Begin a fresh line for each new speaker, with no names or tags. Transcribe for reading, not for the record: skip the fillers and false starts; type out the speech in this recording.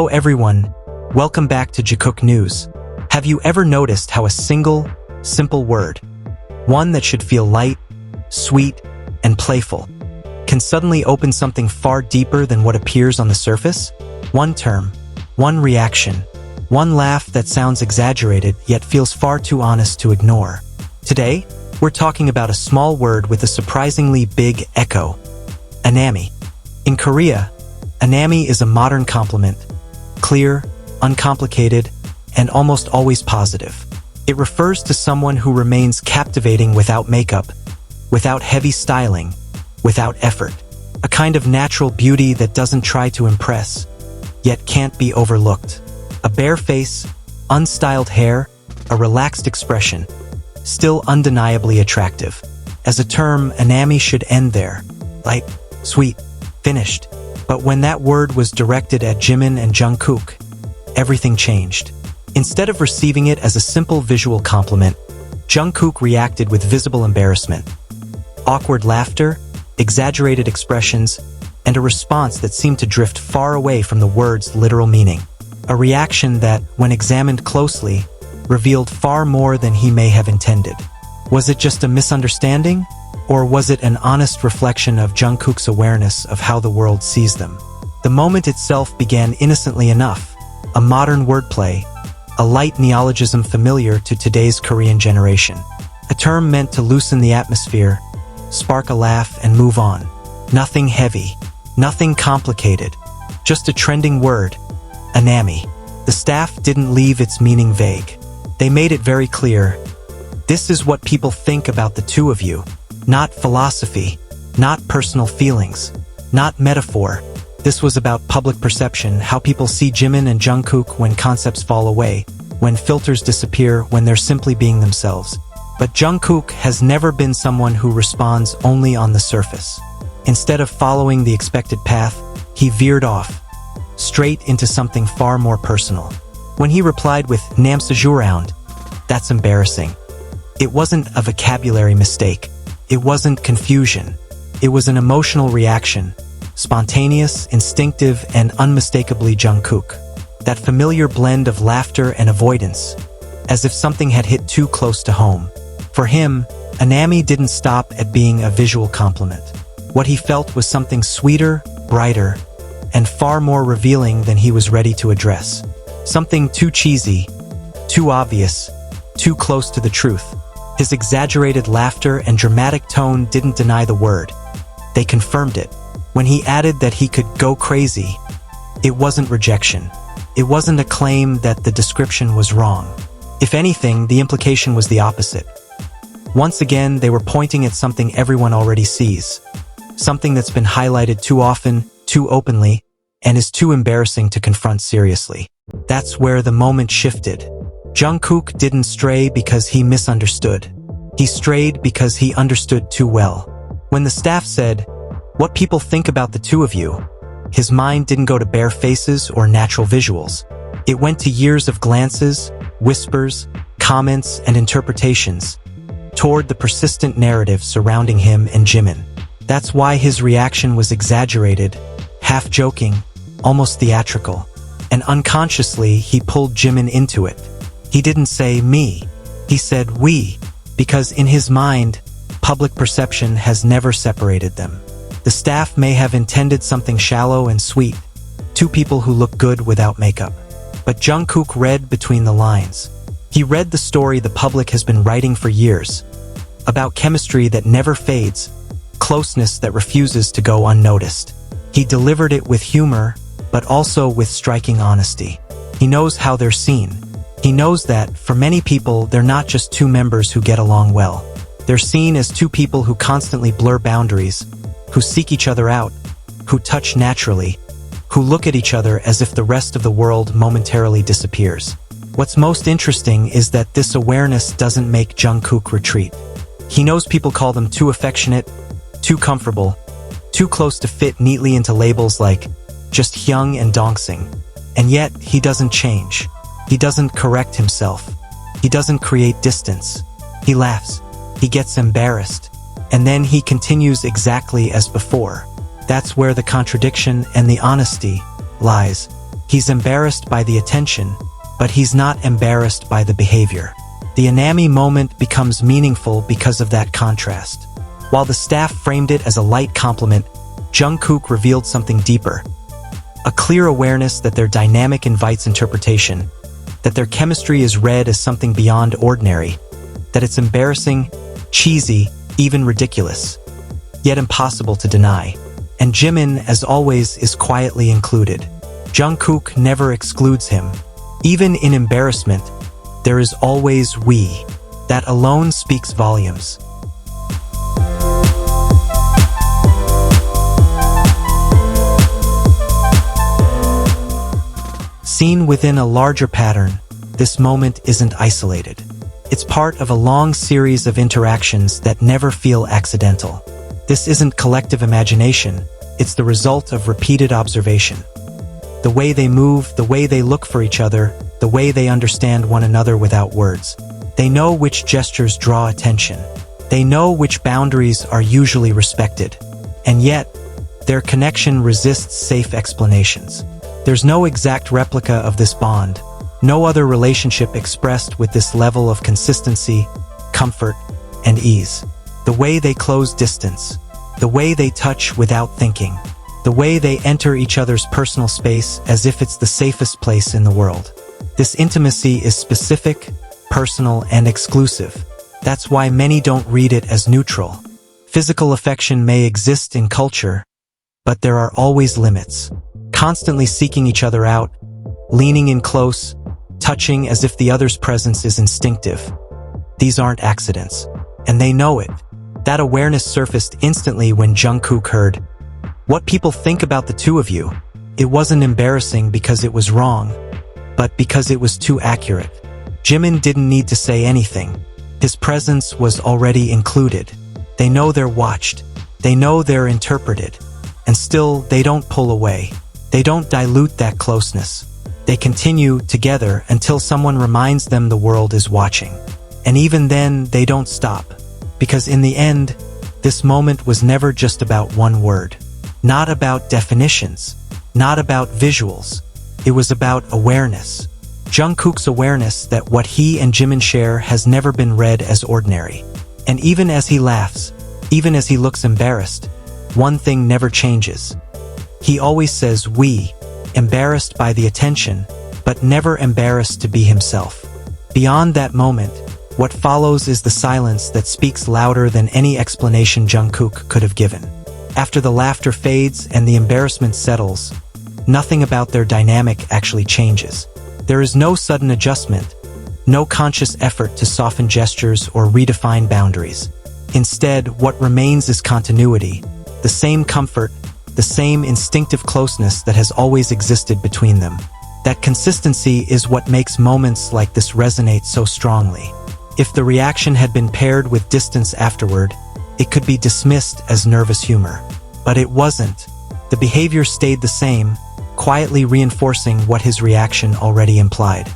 Hello everyone, welcome back to Jikook News. Have you ever noticed how a single, simple word, one that should feel light, sweet, and playful, can suddenly open something far deeper than what appears on the surface? One term, one reaction, one laugh that sounds exaggerated yet feels far too honest to ignore. Today, we're talking about a small word with a surprisingly big echo, anami. In Korea, anami is a modern compliment, clear, uncomplicated, and almost always positive. It refers to someone who remains captivating without makeup, without heavy styling, without effort. A kind of natural beauty that doesn't try to impress, yet can't be overlooked. A bare face, unstyled hair, a relaxed expression, still undeniably attractive. As a term, anami should end there. Light, sweet, finished. But when that word was directed at Jimin and Jungkook, everything changed. Instead of receiving it as a simple visual compliment, Jungkook reacted with visible embarrassment. Awkward laughter, exaggerated expressions, and a response that seemed to drift far away from the word's literal meaning. A reaction that, when examined closely, revealed far more than he may have intended. Was it just a misunderstanding? Or was it an honest reflection of Jungkook's awareness of how the world sees them? The moment itself began innocently enough, a modern wordplay, a light neologism familiar to today's Korean generation. A term meant to loosen the atmosphere, spark a laugh and move on. Nothing heavy, nothing complicated, just a trending word, anami. The staff didn't leave its meaning vague. They made it very clear. This is what people think about the two of you. Not philosophy, not personal feelings, not metaphor. This was about public perception, how people see Jimin and Jungkook when concepts fall away, when filters disappear, when they're simply being themselves. But Jungkook has never been someone who responds only on the surface. Instead of following the expected path, he veered off, straight into something far more personal. When he replied with "Namsajuround," that's embarrassing. It wasn't a vocabulary mistake. It wasn't confusion. It was an emotional reaction, spontaneous, instinctive, and unmistakably Jungkook. That familiar blend of laughter and avoidance, as if something had hit too close to home. For him, anami didn't stop at being a visual compliment. What he felt was something sweeter, brighter, and far more revealing than he was ready to address. Something too cheesy, too obvious, too close to the truth. His exaggerated laughter and dramatic tone didn't deny the word. They confirmed it. When he added that he could go crazy, it wasn't rejection. It wasn't a claim that the description was wrong. If anything, the implication was the opposite. Once again, they were pointing at something everyone already sees. Something that's been highlighted too often, too openly, and is too embarrassing to confront seriously. That's where the moment shifted. Jungkook didn't stray because he misunderstood. He strayed because he understood too well. When the staff said, "What people think about the two of you," his mind didn't go to bare faces or natural visuals. It went to years of glances, whispers, comments, and interpretations toward the persistent narrative surrounding him and Jimin. That's why his reaction was exaggerated, half-joking, almost theatrical. And unconsciously, he pulled Jimin into it. He didn't say me, he said we, because in his mind, public perception has never separated them. The staff may have intended something shallow and sweet, two people who look good without makeup. But Jungkook read between the lines. He read the story the public has been writing for years, about chemistry that never fades, closeness that refuses to go unnoticed. He delivered it with humor, but also with striking honesty. He knows how they're seen. He knows that, for many people, they're not just two members who get along well. They're seen as two people who constantly blur boundaries, who seek each other out, who touch naturally, who look at each other as if the rest of the world momentarily disappears. What's most interesting is that this awareness doesn't make Jungkook retreat. He knows people call them too affectionate, too comfortable, too close to fit neatly into labels like just young and dongsing. And yet, he doesn't change. He doesn't correct himself. He doesn't create distance. He laughs. He gets embarrassed. And then he continues exactly as before. That's where the contradiction and the honesty lies. He's embarrassed by the attention, but he's not embarrassed by the behavior. The Annammi moment becomes meaningful because of that contrast. While the staff framed it as a light compliment, Jungkook revealed something deeper. A clear awareness that their dynamic invites interpretation, that their chemistry is read as something beyond ordinary, that it's embarrassing, cheesy, even ridiculous, yet impossible to deny. And Jimin, as always, is quietly included. Jungkook never excludes him. Even in embarrassment, there is always we. That alone speaks volumes. Seen within a larger pattern, this moment isn't isolated. It's part of a long series of interactions that never feel accidental. This isn't collective imagination, it's the result of repeated observation. The way they move, the way they look for each other, the way they understand one another without words. They know which gestures draw attention. They know which boundaries are usually respected. And yet, their connection resists safe explanations. There's no exact replica of this bond, no other relationship expressed with this level of consistency, comfort, and ease. The way they close distance, the way they touch without thinking, the way they enter each other's personal space as if it's the safest place in the world. This intimacy is specific, personal, and exclusive. That's why many don't read it as neutral. Physical affection may exist in culture, but there are always limits. Constantly seeking each other out, leaning in close, touching as if the other's presence is instinctive. These aren't accidents, and they know it. That awareness surfaced instantly when Jungkook heard, "What people think about the two of you." It wasn't embarrassing because it was wrong, but because it was too accurate. Jimin didn't need to say anything. His presence was already included. They know they're watched. They know they're interpreted. And still, they don't pull away. They don't dilute that closeness. They continue together until someone reminds them the world is watching. And even then, they don't stop. Because in the end, this moment was never just about one word. Not about definitions. Not about visuals. It was about awareness. Jungkook's awareness that what he and Jimin share has never been read as ordinary. And even as he laughs, even as he looks embarrassed, one thing never changes. He always says we, embarrassed by the attention, but never embarrassed to be himself. Beyond that moment, what follows is the silence that speaks louder than any explanation Jungkook could have given. After the laughter fades and the embarrassment settles, nothing about their dynamic actually changes. There is no sudden adjustment, no conscious effort to soften gestures or redefine boundaries. Instead, what remains is continuity, the same comfort, the same instinctive closeness that has always existed between them. That consistency is what makes moments like this resonate so strongly. If the reaction had been paired with distance afterward, it could be dismissed as nervous humor. But it wasn't. The behavior stayed the same, quietly reinforcing what his reaction already implied.